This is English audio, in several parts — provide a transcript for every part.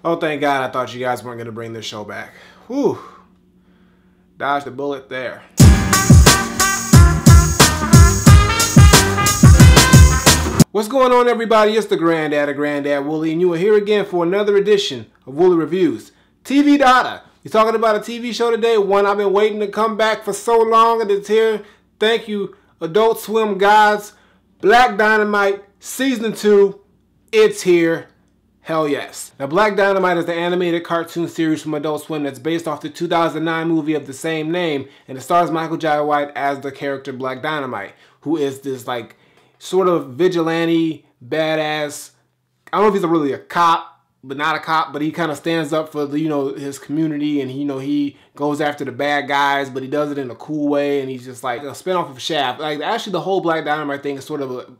Oh, thank God, I thought you guys weren't going to bring this show back. Whew. Dodged the bullet there. What's going on, everybody? It's the Granddad of Granddad Woolly, and you are here again for another edition of Woolly Reviews. TV Data. We're talking about a TV show today, one I've been waiting to come back for so long, and it's here. Thank you, Adult Swim gods. Black Dynamite Season 2. It's here. Hell yes. Now, Black Dynamite is the animated cartoon series from Adult Swim that's based off the 2009 movie of the same name, and it stars Michael Jai White as the character Black Dynamite, who is this, like, sort of vigilante, badass. I don't know if he's really a cop, but not a cop, but he kind of stands up for the, his community, and he goes after the bad guys, but he does it in a cool way, and he's just like a spinoff of Shaft. Like, actually, the whole Black Dynamite thing is sort of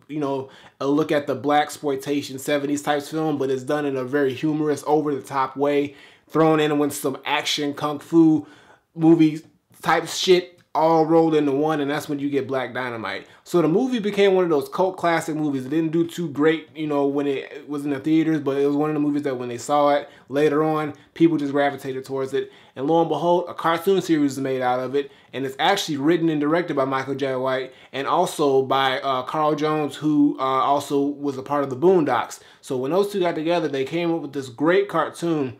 a look at the blaxploitation 70s types film, but it's done in a very humorous, over the top way, thrown in with some action kung fu movie type shit all rolled into one, and that's when you get Black Dynamite. So the movie became one of those cult classic movies. It didn't do too great, when it was in the theaters, but it was one of the movies that when they saw it later on, people just gravitated towards it. And lo and behold, a cartoon series is made out of it, and it's actually written and directed by Michael Jai White, and also by Carl Jones, who also was a part of the Boondocks. So when those two got together, they came up with this great cartoon.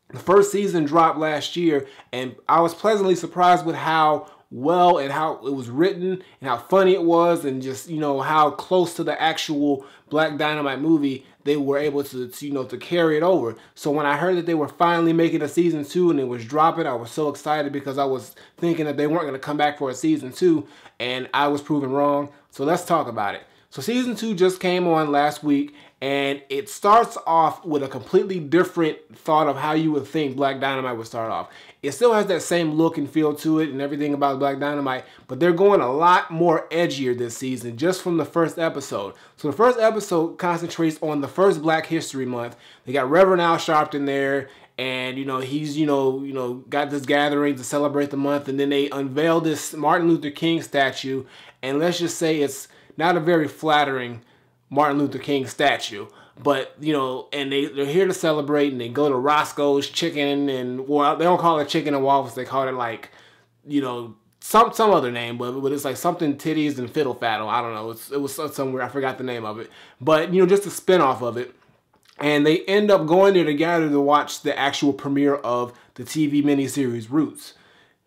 The first season dropped last year, and I was pleasantly surprised with how well and how it was written and how funny it was, and just how close to the actual Black Dynamite movie they were able to to carry it over. So when I heard that they were finally making a season 2 and it was dropping, I was so excited because I was thinking that they weren't going to come back for a season 2, and I was proven wrong. So let's talk about it. So season 2 just came on last week, and it starts off with a completely different thought of how you would think Black Dynamite would start off. It still has that same look and feel to it and everything about Black Dynamite, but they're going a lot more edgier this season just from the first episode. So the first episode concentrates on the first Black History Month. They got Reverend Al Sharpton there, and he's got this gathering to celebrate the month, and then they unveil this Martin Luther King statue, and let's just say it's not a very flattering Martin Luther King statue. But, and they're here to celebrate, and they go to Roscoe's Chicken, and, well, they don't call it Chicken and Waffles, they call it, like, some other name, but it's like something Titties and Fiddle Faddle. I don't know. It was somewhere, I forgot the name of it. But, just a spin-off of it. And they end up going there together to watch the actual premiere of the TV miniseries Roots.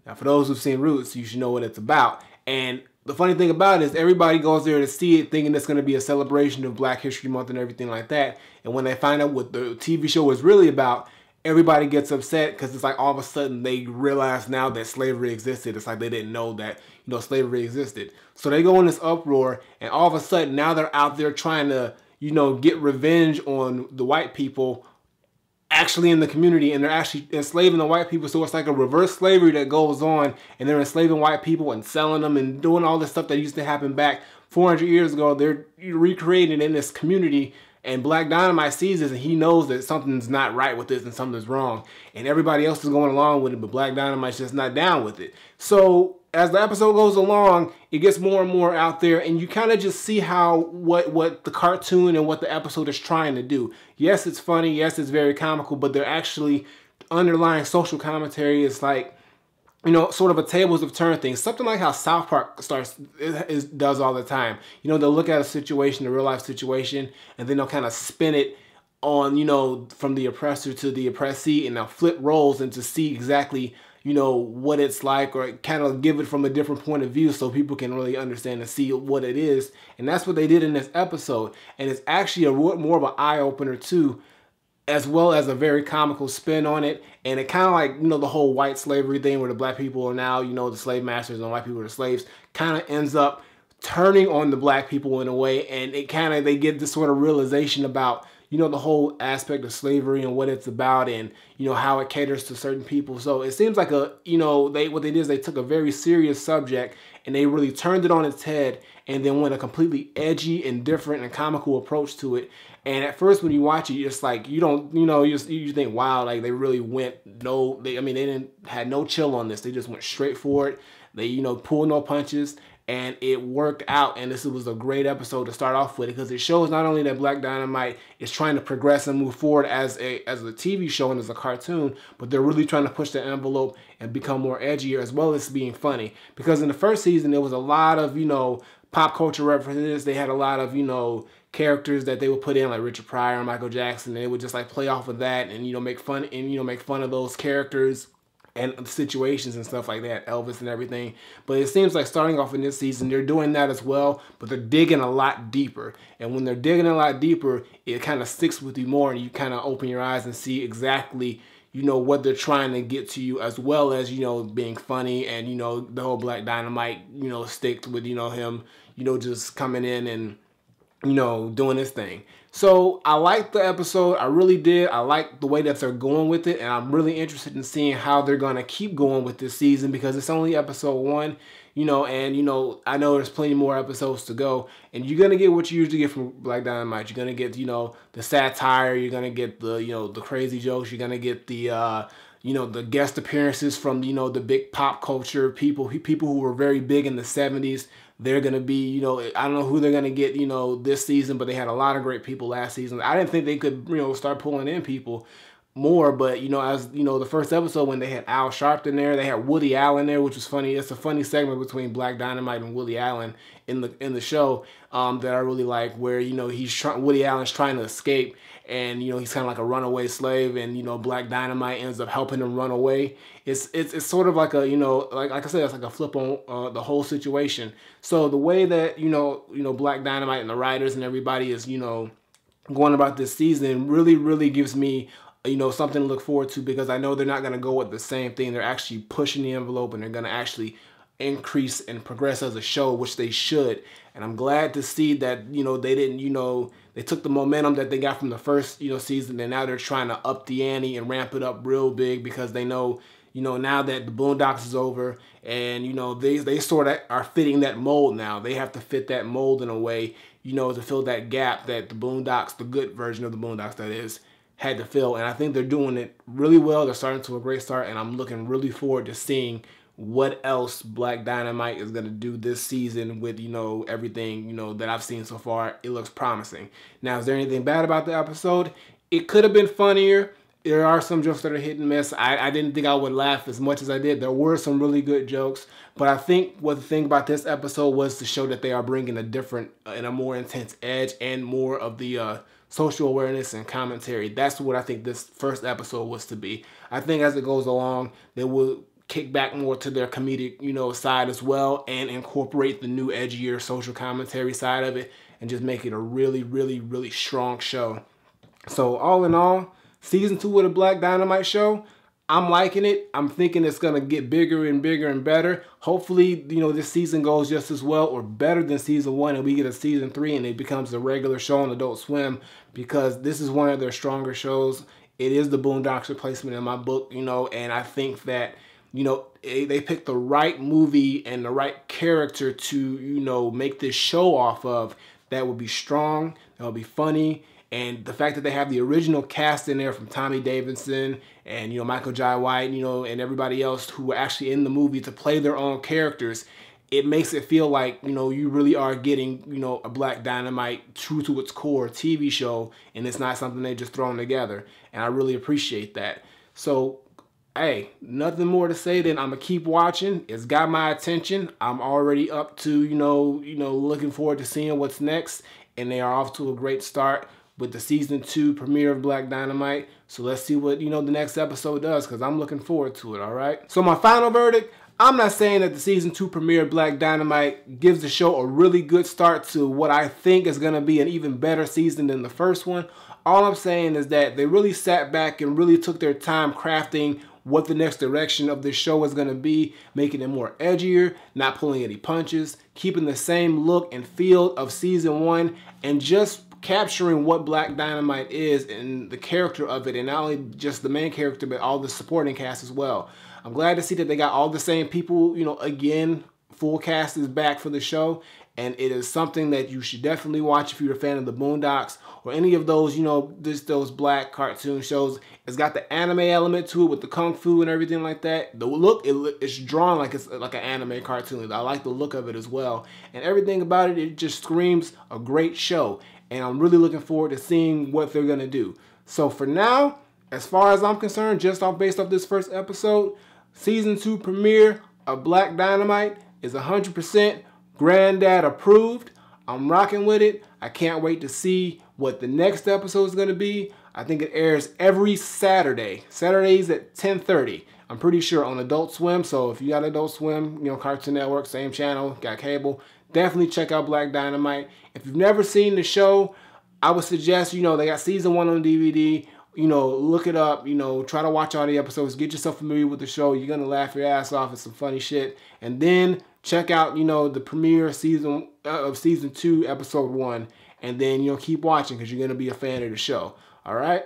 Now, for those who've seen Roots, you should know what it's about. And the funny thing about it is everybody goes there to see it thinking it's going to be a celebration of Black History Month and everything like that. And when they find out what the TV show is really about, everybody gets upset because it's like all of a sudden they realize now that slavery existed. It's like they didn't know that, slavery existed. So they go in this uproar, and all of a sudden now they're out there trying to, get revenge on the white people actually in the community, and they're actually enslaving the white people. So it's like a reverse slavery that goes on, and they're enslaving white people and selling them and doing all this stuff that used to happen back 400 years ago. They're recreating in this community, and Black Dynamite sees this, and he knows that something's not right with this and something's wrong, and everybody else is going along with it, but Black Dynamite's just not down with it. So as the episode goes along, it gets more and more out there, and you kind of just see how what the cartoon and what the episode is trying to do. Yes, it's funny. Yes, it's very comical, but they're actually underlying social commentary. It's like, sort of a tables of turn thing. Something like how South Park does all the time. They'll look at a situation, a real life situation, and then they'll kind of spin it on, from the oppressor to the oppressee, and they'll flip roles and to see exactly what it's like, or kind of give it from a different point of view so people can really understand and see what it is. And that's what they did in this episode. And it's actually more of an eye-opener too, as well as a very comical spin on it. And it kind of like, the whole white slavery thing where the black people are now, the slave masters, and white people are the slaves, kind of ends up turning on the black people in a way. And it they get this sort of realization about, the whole aspect of slavery and what it's about, and, how it caters to certain people. So it seems like what they did is they took a very serious subject and they really turned it on its head, and then went a completely edgy and different and comical approach to it. And at first when you watch it, you're just like, you think, wow, like they really went, they had no chill on this. They just went straight for it. They, pulled no punches. and it worked out, and this was a great episode to start off with because it shows not only that Black Dynamite is trying to progress and move forward as a TV show and as a cartoon, but they're really trying to push the envelope and become more edgier as well as being funny. Because in the first season, there was a lot of, pop culture references. They had a lot of, characters that they would put in like Richard Pryor and Michael Jackson, and they would just like play off of that and, make fun of those characters and situations and stuff like that, Elvis and everything. But it seems like starting off in this season, they're doing that as well, but they're digging a lot deeper. And when they're digging a lot deeper, it kind of sticks with you more, and you kind of open your eyes and see exactly, what they're trying to get to you, as well as, being funny and, the whole Black Dynamite, stick with, him, just coming in and, doing his thing. So I liked the episode. I really did. I like the way that they're going with it, and I'm really interested in seeing how they're going to keep going with this season because it's only episode 1, and, I know there's plenty more episodes to go, and you're going to get what you usually get from Black Dynamite. You're going to get, the satire. You're going to get the, the crazy jokes. You're going to get the, the guest appearances from, the big pop culture people who were very big in the 70s. They're going to be, I don't know who they're going to get, this season, but they had a lot of great people last season. I didn't think they could, start pulling in people more, but, as, the first episode when they had Al Sharpton there, they had Woody Allen there, which was funny. It's a funny segment between Black Dynamite and Woody Allen in the show that I really like, where, Woody Allen's trying to escape, and, he's kind of like a runaway slave, and, Black Dynamite ends up helping him run away. It's sort of like a, like I said, it's like a flip on the whole situation. So the way that, Black Dynamite and the writers and everybody is, going about this season really, really gives me, something to look forward to, because I know they're not going to go with the same thing. They're actually pushing the envelope, and they're going to actually increase and progress as a show, which they should. And I'm glad to see that, they didn't, they took the momentum that they got from the first, season, and now they're trying to up the ante and ramp it up real big, because they know, now that the Boondocks is over, and, they sort of are fitting that mold now. They have to fit that mold in a way, to fill that gap that the Boondocks, the good version of the Boondocks that is, had to fill. And I think they're doing it really well. They're starting to a great start, and I'm looking really forward to seeing what else Black Dynamite is going to do this season with, everything, that I've seen so far. It looks promising. Now, is there anything bad about the episode? It could have been funnier. There are some jokes that are hit and miss. I didn't think I would laugh as much as I did. There were some really good jokes, but I think what the thing about this episode was to show that they are bringing a different and a more intense edge and more of the social awareness and commentary. That's what I think this first episode was to be. I think as it goes along, they will kick back more to their comedic, side as well, and incorporate the new edgier social commentary side of it, and just make it a really, really, really strong show. So all in all, season 2 of the Black Dynamite show, I'm liking it. I'm thinking it's going to get bigger and bigger and better. Hopefully, this season goes just as well or better than season 1, and we get a season 3 and it becomes a regular show on Adult Swim, because this is one of their stronger shows. It is the Boondocks replacement in my book, and I think that, they picked the right movie and the right character to, make this show off of that would be strong, that would be funny. And the fact that they have the original cast in there from Tommy Davidson and, Michael Jai White, and everybody else who were actually in the movie to play their own characters, it makes it feel like, you really are getting, a Black Dynamite true to its core TV show, and it's not something they just thrown together. And I really appreciate that. So, hey, nothing more to say than I'm going to keep watching. It's got my attention. I'm already up to, looking forward to seeing what's next. And they are off to a great start with the season 2 premiere of Black Dynamite. So let's see what, the next episode does, because I'm looking forward to it, all right? So my final verdict, I'm not saying that the season 2 premiere of Black Dynamite gives the show a really good start to what I think is going to be an even better season than the first one. All I'm saying is that they really sat back and really took their time crafting what the next direction of this show is going to be, making it more edgier, not pulling any punches, keeping the same look and feel of season 1, and just capturing what Black Dynamite is and the character of it, and not only just the main character, but all the supporting cast as well. I'm glad to see that they got all the same people, again, full cast is back for the show, and it is something that you should definitely watch if you're a fan of the Boondocks or any of those, you know, those black cartoon shows. It's got the anime element to it with the kung fu and everything like that. The look, it's drawn like it's like an anime cartoon. I like the look of it as well. And everything about it, it just screams a great show. And I'm really looking forward to seeing what they're going to do. So for now, as far as I'm concerned, just based off this first episode, Season 2 premiere of Black Dynamite is 100% Granddad approved. I'm rocking with it. I can't wait to see what the next episode is going to be. I think it airs every Saturday. Saturdays at 10:30. I'm pretty sure on Adult Swim. So if you got Adult Swim, you know, Cartoon Network, same channel, got cable, definitely check out Black Dynamite. If you've never seen the show, I would suggest, you know, they got season 1 on DVD. You know, look it up, you know, try to watch all the episodes, get yourself familiar with the show. You're going to laugh your ass off at some funny shit. And then check out, you know, the premiere season of Season 2, Episode 1. And then, you know, keep watching because you're going to be a fan of the show. All right?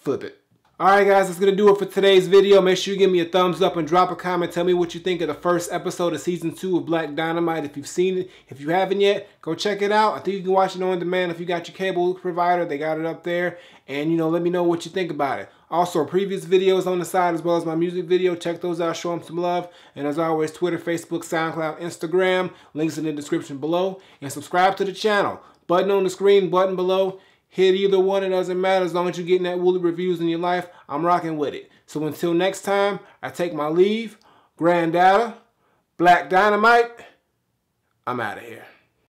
Flip it. All right, guys, that's going to do it for today's video. Make sure you give me a thumbs up and drop a comment. Tell me what you think of the first episode of Season 2 of Black Dynamite. If you've seen it, if you haven't yet, go check it out. I think you can watch it on demand if you got your cable provider. They got it up there. And, you know, let me know what you think about it. Also, previous videos on the side as well as my music video. Check those out. Show them some love. And as always, Twitter, Facebook, SoundCloud, Instagram. Links in the description below. And subscribe to the channel. Button on the screen, button below. Hit either one, it doesn't matter. As long as you're getting that Woolly Reviews in your life, I'm rocking with it. So until next time, I take my leave. Granddad, Black Dynamite, I'm out of here.